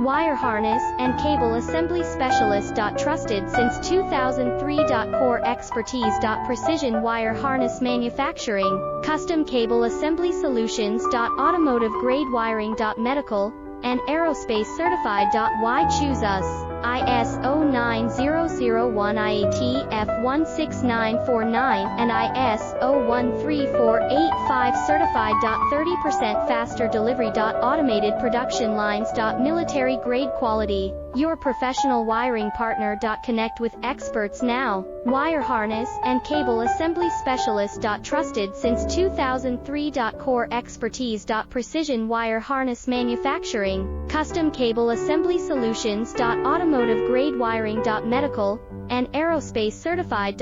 Wire harness and cable assembly specialist. Trusted since 2003. Core expertise. Precision wire harness manufacturing, custom cable assembly solutions. Automotive grade wiring. Medical and aerospace certified. Why choose us? ISO 9001 IATF 16949 and ISO 13485 certified. 30% faster delivery. Automated production lines. Military grade quality. Your professional wiring partner. Connect with experts now. Wire harness and cable assembly specialist. Trusted since 2003. Core expertise. Precision wire harness manufacturing, custom cable assembly solutions. Automotive grade wiring. Medical and aerospace certified.